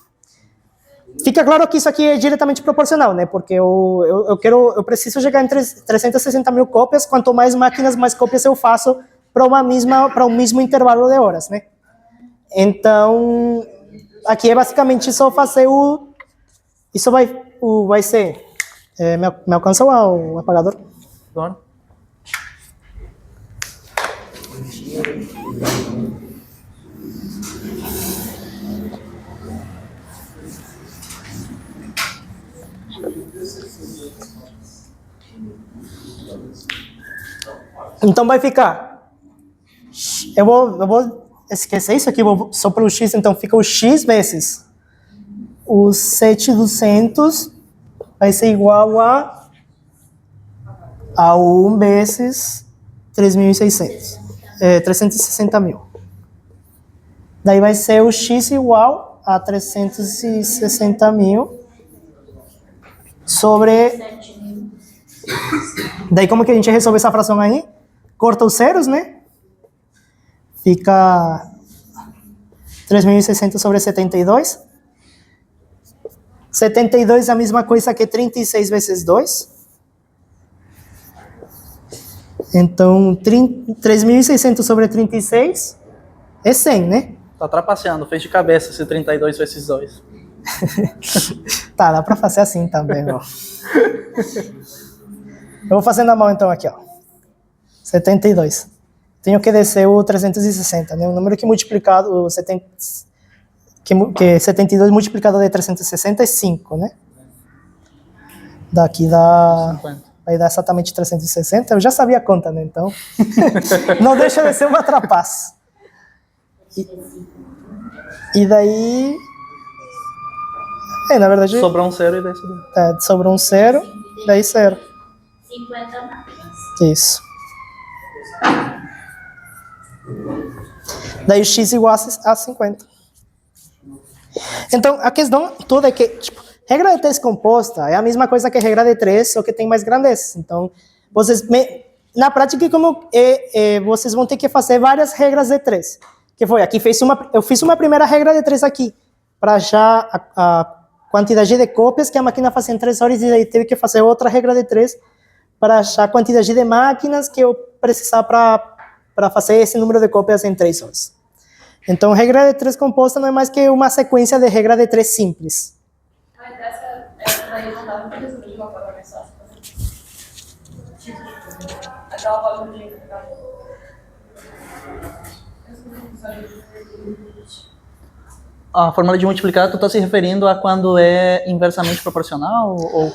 Fica claro que isso aqui é diretamente proporcional, né? Porque eu preciso chegar em 360 mil cópias. Quanto mais máquinas, mais cópias eu faço para um mesmo intervalo de horas, né? Então, aqui é basicamente só fazer o... Isso vai ser... me alcança o apagador? Claro. Então vai ficar... Eu vou esquecer isso aqui, vou só pelo X, então fica o X vezes os 7.200 vai ser igual a 1 vezes 3.600. 360 mil. Daí vai ser o x igual a 360.000 sobre... Daí como que a gente resolve essa fração aí? Corta os zeros, né? Fica 3.600 sobre 72. 72 é a mesma coisa que 36 vezes 2. Então, 3.600 sobre 36 é 100, né? Tá trapaceando, fez de cabeça esse 32 vezes 2. Tá, dá pra fazer assim também, ó. Eu vou fazer na mão então aqui, ó. 72. Tenho que descer o 360, né? O número que multiplicado, o 72 multiplicado de 360 é 5, né? Daqui dá... 50. Vai dar exatamente 360. Eu já sabia a conta, né? Então, não deixa de ser uma trapaça. E daí... na verdade... Sobrou um zero e daí subiu. Sobrou um zero, daí zero. 50 máquinas. Isso. Daí o x igual a 50. Então, a questão toda é que, tipo, regra de 3 composta é a mesma coisa que regra de 3, só que tem mais grandezas. Então, na prática, vocês vão ter que fazer várias regras de 3. Que foi, eu fiz uma primeira regra de 3 aqui, para achar a quantidade de cópias que a máquina fazia em 3 horas, e daí teve que fazer outra regra de 3 para achar a quantidade de máquinas que eu precisava para fazer esse número de cópias em 3 horas. Então, regra de 3 composta não é mais que uma sequência de regra de 3 simples. Mas essa daí não dava pra resolver de uma forma mais fácil. Aquela forma de... A fórmula de multiplicar, tu tá se referindo a quando é inversamente proporcional? Ou...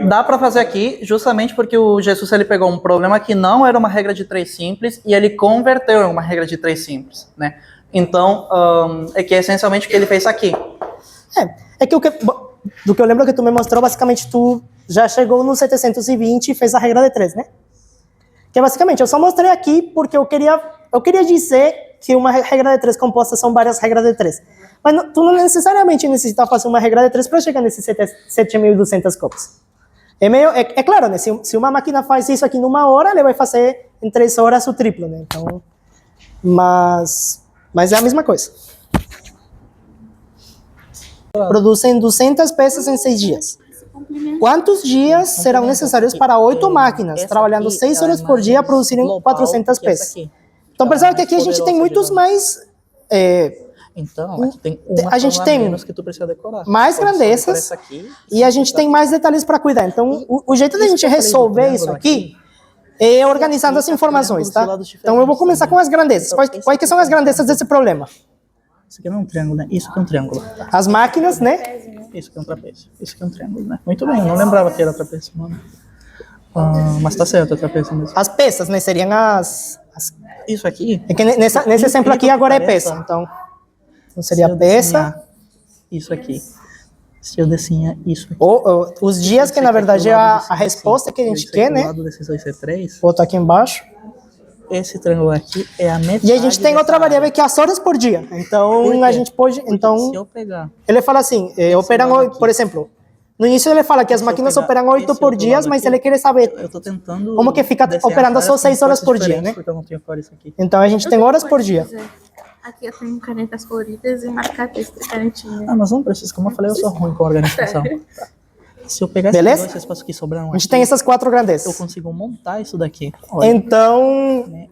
dá para fazer aqui, justamente porque o Jesus ele pegou um problema que não era uma regra de 3 simples e ele converteu em uma regra de 3 simples, né? Então, é que é essencialmente o que ele fez aqui. Do que eu lembro que tu me mostrou, basicamente tu já chegou no 720 e fez a regra de 3, né? Que basicamente eu só mostrei aqui porque eu queria dizer que uma regra de 3 composta são várias regras de 3. Mas tu não necessariamente necessita fazer uma regra de 3 para chegar nesses 7.200 cópias. É claro, né? Se uma máquina faz isso aqui numa hora, ela vai fazer em 3 horas o triplo, né? Então, mas é a mesma coisa. Produzem 200 peças em 6 dias. Quantos dias serão necessários para 8 máquinas, trabalhando 6 horas por dia, produzirem 400 peças? Então, percebe que aqui a gente tem muitos mais... Então, a gente tem que tu precisa decorar. Mais grandezas e a gente tem mais detalhes para cuidar. Então, o jeito da gente resolver isso aqui é organizando as informações, tá? Então, eu vou começar com as grandezas. Quais que são as grandezas desse problema? Isso aqui não é um triângulo, né? Isso aqui é um triângulo. As máquinas, né? Isso aqui é um trapézio. Isso aqui é um triângulo, né? Muito bem, não lembrava que era trapézio, mano. Mas tá certo, é trapézio mesmo. As peças, né? Seriam as... Isso aqui... É que nesse exemplo aqui agora é peça, então seria peça. Isso aqui. Se eu desenhar isso aqui. Os dias que, na verdade, é a resposta que a gente quer, né? Vou botar aqui embaixo. Esse triângulo aqui é a metade. E a gente tem outra variável que é as horas por dia. Então, a gente pode... Então, se eu pegar... Ele fala assim, operam, por exemplo, no início ele fala que as máquinas operam 8 por dia, mas ele quer saber como que fica operando só 6 horas por dia, né? Então, a gente tem horas por dia. Aqui eu tenho canetas coloridas e marcar texto canetinha. Mas não precisa, como eu falei, eu sou ruim com a organização. Se eu pegar Beleza? esse espaço aqui sobrando, a gente tem essas 4 grandezas. eu consigo montar isso daqui. Olha, então,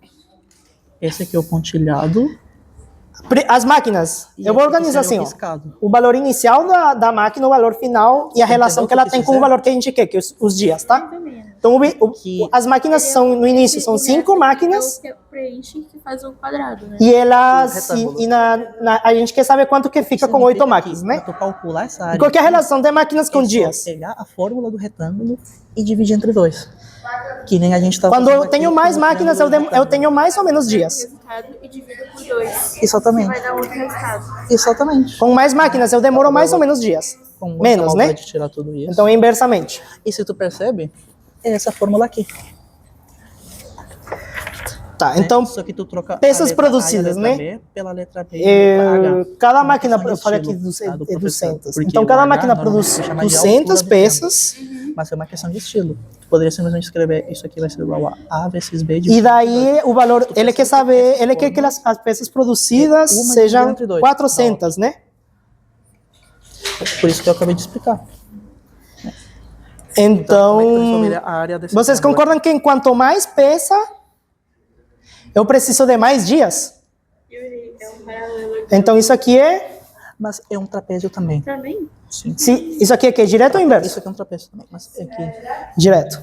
esse aqui é o pontilhado. As máquinas, eu vou organizar assim, ó, o valor inicial da máquina, o valor final e a relação que ela tem com o valor que a gente quer, que é os dias, tá? Então, as máquinas são, no início, são 5 máquinas. Preenche que faz um quadrado, né? E elas, a gente quer saber quanto que fica com 8 máquinas, né? Para tu calcular essa área. E qual que é a relação de máquinas com dias? Pegar a fórmula do retângulo e dividir entre 2. Que nem a gente tá Quando eu tenho mais máquinas, eu tenho mais ou menos dias. E divido por 2. Exatamente. Vai dar outro resultado. Exatamente. Com mais máquinas, eu demoro mais ou menos dias. Menos, né? De tirar tudo isso. Então, é inversamente. E se tu percebe, é essa fórmula aqui. Tá, né? então, Só que tu troca a peças letra A e a produzidas, letra né? B pela letra B e letra H. Cada Uma máquina, questão de eu falei aqui estilo, tá, do é professor. 200. Porque Então, o cada H máquina normalmente produz se chama de 200 altura do peças. Mas é uma questão de estilo. Tu poderia simplesmente escrever isso aqui vai ser igual a A vezes B E dividido daí, o valor, ele quer saber, ele quer que as peças produzidas uma sejam dividida entre dois. 400, né? Por isso que eu acabei de explicar. Como é que tu Então, resolveria a área desse vocês triângulo concordam que quanto mais pesa, eu preciso de mais dias? Yuri, é um paralelo Então, isso aqui é... Mas é um trapézio também. também. Sim. Isso aqui é que? Direto ou Isso inverso? aqui é um trapézio também. Mas é que Direto.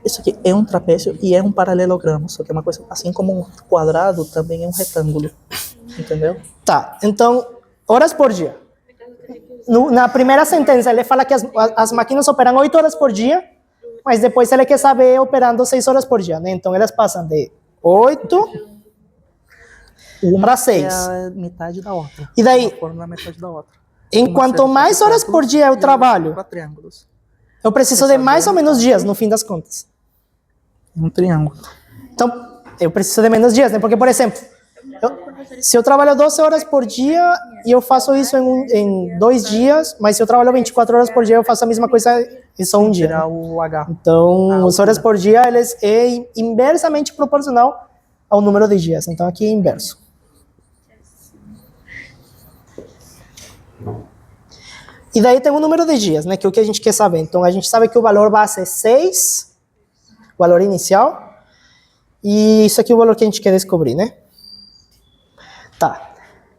isso aqui é um trapézio e é um paralelogramo. Só que é uma coisa, assim como um quadrado, também é um retângulo. Entendeu? Tá, então, horas por dia. Na primeira sentença, ele fala que as máquinas operam 8 horas por dia, mas depois ele quer saber operando 6 horas por dia, né? Então, elas passam de 8 para 6. É a metade da outra. E daí? Uma fórmula é a metade da outra. Em quanto mais horas por dia eu trabalho, Para triângulos. eu preciso de mais ou menos dias, no fim das contas. Um triângulo. Então, eu preciso de menos dias, né? Porque, por exemplo, se eu trabalho 12 horas por dia e eu faço isso em 2 dias, mas se eu trabalho 24 horas por dia, eu faço a mesma coisa em só um dia. Tirar Né? o H. Então, as horas por dia, eles é inversamente proporcional ao número de dias. Então, aqui é inverso. E daí tem o número de dias, né? Que é o que a gente quer saber. Então, a gente sabe que o valor base é 6, o valor inicial. E isso aqui é o valor que a gente quer descobrir, né? Tá.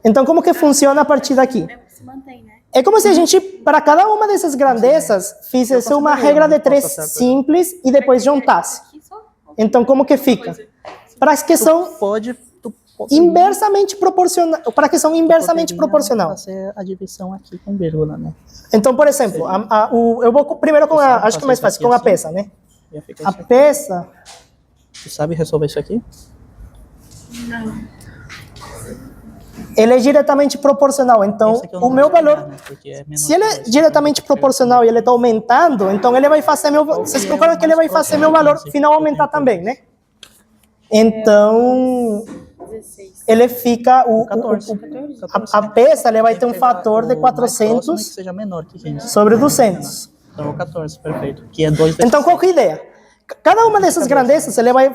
Então, como que funciona a partir daqui? Se mantém, né? É como se a gente, para cada uma dessas grandezas, fizesse uma regra de 3 simples e depois juntasse. Então, como que fica? Para que são inversamente proporcional, para que são inversamente proporcional. Fazer a divisão aqui com vírgula, né? Então, por exemplo, eu vou primeiro com a, acho que é mais fácil, com a peça, né? Já fica A isso aqui. peça, Tu sabe resolver isso aqui? ele é diretamente proporcional. Então, Esse aqui eu o não meu vou pegar, valor, né? Porque é menor se ele que é esse. diretamente proporcional e ele está aumentando, então ele vai fazer meu, vocês concordam que ele vai fazer meu valor final aumentar também, né? Então, ele fica, 14. a peça ele vai ter um Tem que pegar fator de o mais próximo e que 400 seja menor que 15. sobre 200. Então, o 14, perfeito. Que é 2 vezes Então, qual que é a ideia? Cada uma dessas grandezas, ele vai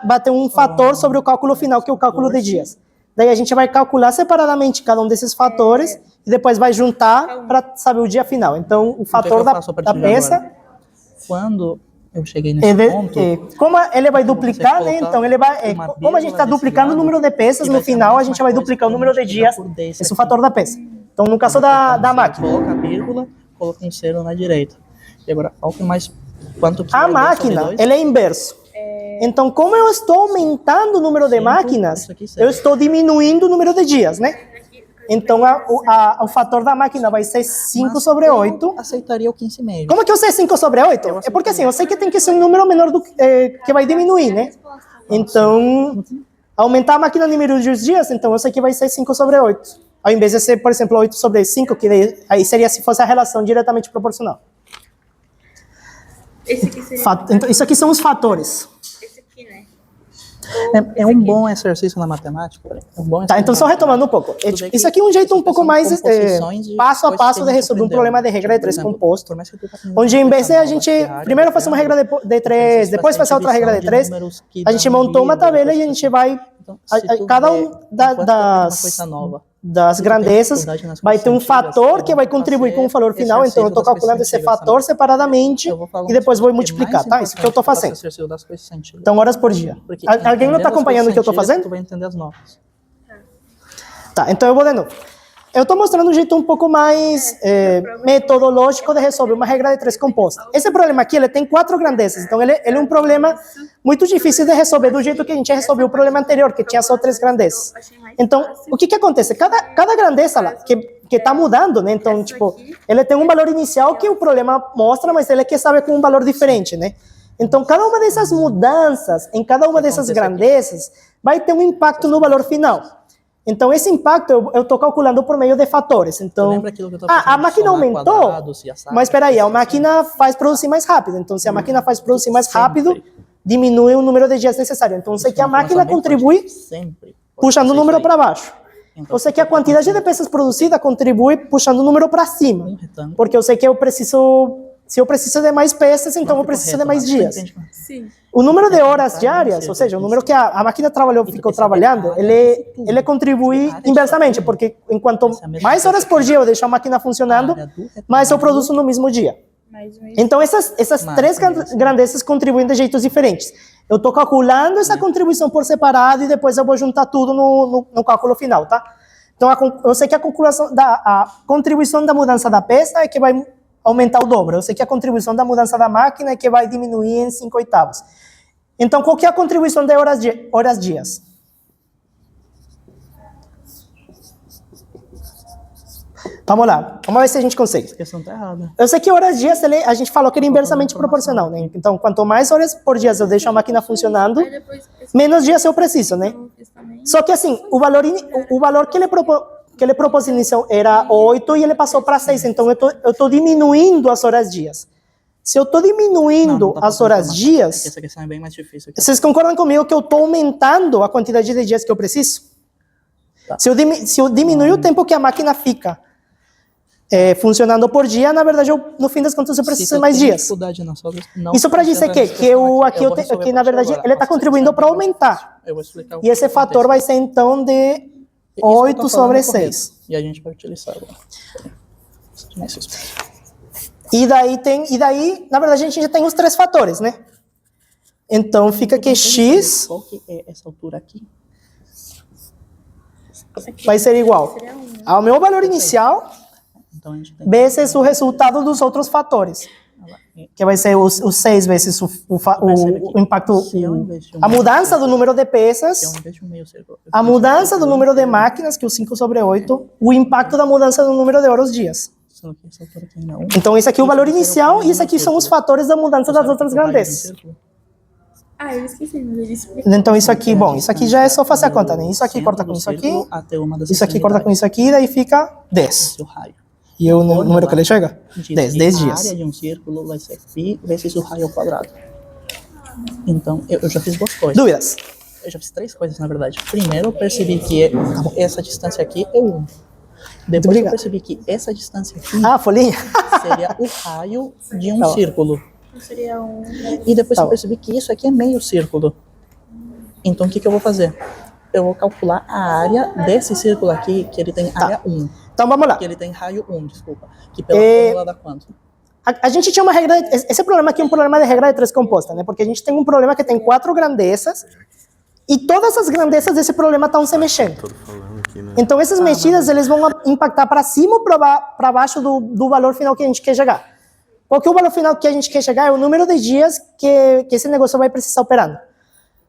bater um fator sobre o cálculo final, que é o cálculo de dias. Daí a gente vai calcular separadamente cada um desses fatores e depois vai juntar para saber o dia final. Então, o fator eu faço a da partir de peça, agora? Quando eu cheguei nesse ponto, como ele vai duplicar, né? Então, ele vai, uma como a gente está vírgula duplicando o desse número de peças, e no vai ser a final a mesma gente vai coisa duplicar o que número de multiplicar dias, por 10 esse é o aqui. fator da peça. Então, no caso da máquina. Coloca a vírgula, coloca um zero na direita. E agora, falta mais quanto que A é 2 sobre máquina, 2? ele é inverso. Então, como eu estou aumentando o número de Cinco, máquinas, isso aqui serve. eu estou diminuindo o número de dias, né? Então, o fator da máquina vai ser 5 Mas sobre eu 8. aceitaria o 15,5. Como que eu sei 5 sobre 8? É porque assim, eu sei que tem que ser um número menor do que vai diminuir, né? Então, aumentar a máquina número de dias, então eu sei que vai ser 5 sobre 8. Ao invés de ser, por exemplo, 8 sobre 5, que daí, aí seria se fosse a relação diretamente proporcional. Esse aqui seria Então, isso aqui são os fatores. esse aqui, né? É um bom exercício na matemática. É um bom Tá, então só exercício na retomando um pouco. Tudo bem Isso que aqui é um jeito um pouco são mais composições de passo a coisas passo que de a gente resolver um aprendeu. problema de regra de Por 3 exemplo, composto, por mais que tu tá aprendendo onde em vez de a nova, gente que a área primeiro do fazer uma regra triângulo, de 3, depois fazer outra regra de 3, a gente montou uma tabela e a gente vai Então, se tu cada vê, um enquanto tu aprende uma coisa nova, das se tu tem grandezas dificuldade nas vai coisas ter um antigas, fator eu que vou vai contribuir com o valor fazer final, então eu estou exercício das calculando coisas esse antigas fator também. separadamente Eu vou falar e depois vou que é mais multiplicar, tá? Isso que eu estou importante fazendo. fazer exercício das coisas antigas. Então, horas por dia. Porque Alguém não entendendo está as acompanhando o que eu estou coisas antigas, fazendo? Tu vai entender as novas. Tá, então eu vou de novo. Eu estou mostrando um jeito um pouco mais metodológico de resolver uma regra de 3 composta. Esse problema aqui, ele tem 4 grandezas, então ele é um problema muito difícil de resolver do jeito que a gente resolveu o problema anterior, que tinha só 3 grandezas. Então, o que acontece? Cada grandeza lá, que está mudando, né? Então, tipo, ele tem um valor inicial que o problema mostra, mas ele quer saber com um valor diferente, né? Então, cada uma dessas mudanças, em cada uma dessas grandezas, vai ter um impacto no valor final. Então, esse impacto eu estou calculando por meio de fatores. Então, Lembra aquilo que eu tava fazendo a de máquina somar aumentou, quadrados e assar? mas espera aí, a máquina faz produzir mais rápido. Então, se a máquina faz produzir mais rápido, diminui o número de dias necessário. Então, eu sei que a máquina contribui Sempre. puxando o número para baixo. Então, Eu sei que a quantidade de peças produzida contribui puxando o número para cima. um retângulo. Porque eu sei que eu preciso, se eu preciso de mais peças, então eu preciso de mais dias. Sim. O número de horas diárias, ou seja, o número que a máquina ficou trabalhando, ele contribui inversamente, porque enquanto mais horas por dia eu deixo a máquina funcionando, mais eu produzo no mesmo dia. Então essas três grandezas contribuem de jeitos diferentes. Eu estou calculando essa contribuição por separado e depois eu vou juntar tudo no cálculo final, tá? Então eu sei que a contribuição da mudança da peça é que vai aumentar o dobro. Eu sei que a contribuição da mudança da máquina é que vai diminuir em 5/8. Então, qual que é a contribuição de horas-dias? Vamos lá, vamos ver se a gente consegue. Essa questão tá errada. Eu sei que horas-dias, a gente falou que era inversamente proporcional, né? Então, quanto mais horas por dia eu deixo a máquina funcionando, menos dias eu preciso, né? Só que assim, o valor que ele propôs inicial era 8 e ele passou para 6, então eu estou diminuindo as horas-dias. Se eu estou diminuindo as horas-dias, Essa questão é bem mais difícil. vocês concordam comigo que eu estou aumentando a quantidade de dias que eu preciso? Tá. Se eu diminuir o tempo que a máquina fica funcionando por dia, na verdade, no fim das contas, eu preciso de mais dias. Isso para dizer que na verdade, ele está contribuindo para aumentar. Eu vou explicar E esse fator vai ser, então, de 8 sobre 6. E a gente vai utilizar agora. E daí, na verdade, a gente já tem os 3 fatores, né? Então, fica que x Qual que é essa altura aqui? vai ser igual ao meu valor inicial Então, a gente tem vezes o resultado dos outros fatores. Que vai ser os 6 vezes o impacto, a mudança do número de peças, a mudança do número de máquinas, que é o 5 sobre 8, o impacto da mudança do número de horas-dias. Então, esse aqui é o valor inicial e esse aqui são os fatores da mudança das outras grandezas. Eu esqueci, mas ele explicou. Então, isso aqui, bom, isso aqui já é só fazer a conta, né? Isso aqui corta com isso aqui, isso aqui corta com isso aqui, e daí fica 10. E o número que ele chega? 10 dias. A área de um círculo vai ser π vezes o raio ao quadrado. Então, eu já fiz 2 coisas. Dúvidas? Eu já fiz 3 coisas, na verdade. Primeiro, eu percebi que essa distância aqui é 1. Depois eu percebi que essa distância aqui folhinha. seria o raio de um círculo. Seria um... E depois eu percebi que isso aqui é meio círculo. Então, o que eu vou fazer? Eu vou calcular a área desse círculo aqui, que ele tem área 1. Então, vamos lá. Que ele tem raio 1, desculpa. Que pela fórmula dá quanto? A gente tinha uma regra, esse problema aqui é um problema de regra de 3 composta, né? Porque a gente tem um problema que tem 4 grandezas e todas as grandezas desse problema estão se mexendo. Então, essas mexidas, eles vão impactar para cima ou para baixo do valor final que a gente quer chegar. Porque o valor final que a gente quer chegar é o número de dias que esse negócio vai precisar operando.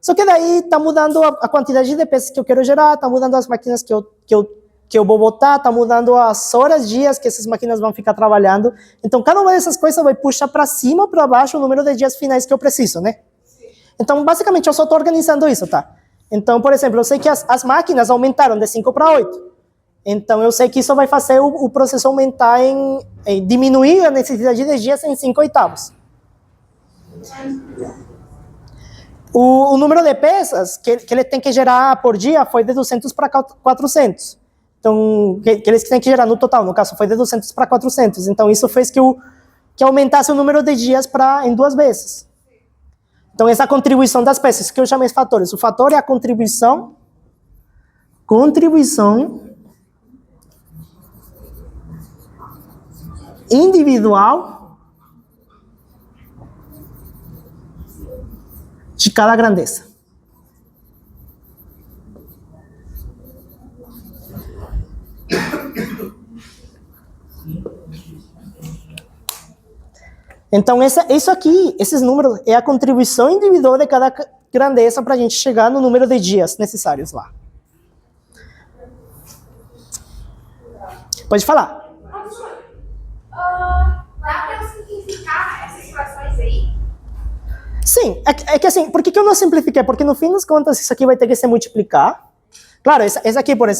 Só que daí está mudando a quantidade de peças que eu quero gerar, está mudando as máquinas que eu vou botar, está mudando as horas, dias que essas máquinas vão ficar trabalhando. Então, cada uma dessas coisas vai puxar para cima ou para baixo o número de dias finais que eu preciso, né? Então, basicamente, eu só estou organizando isso, tá? Então, por exemplo, eu sei que as máquinas aumentaram de 5 para 8. Então, eu sei que isso vai fazer o processo aumentar diminuir a necessidade de dias em 5/8. O número de peças que ele tem que gerar por dia foi de 200 para 400. Então, que eles têm que gerar no total, no caso, foi de 200 para 400. Então, isso fez que aumentasse o número de dias em 2 vezes. Então, essa contribuição das peças, que eu chamei de fatores. O fator é a contribuição individual de cada grandeza. Então, isso aqui, esses números, é a contribuição individual de cada grandeza para a gente chegar no número de dias necessários lá. Pode falar. Dá para eu simplificar essas situações aí? Sim, é que assim, por que eu não simplifiquei? Porque no fim das contas isso aqui vai ter que se multiplicar. Claro, essa aqui, por exemplo,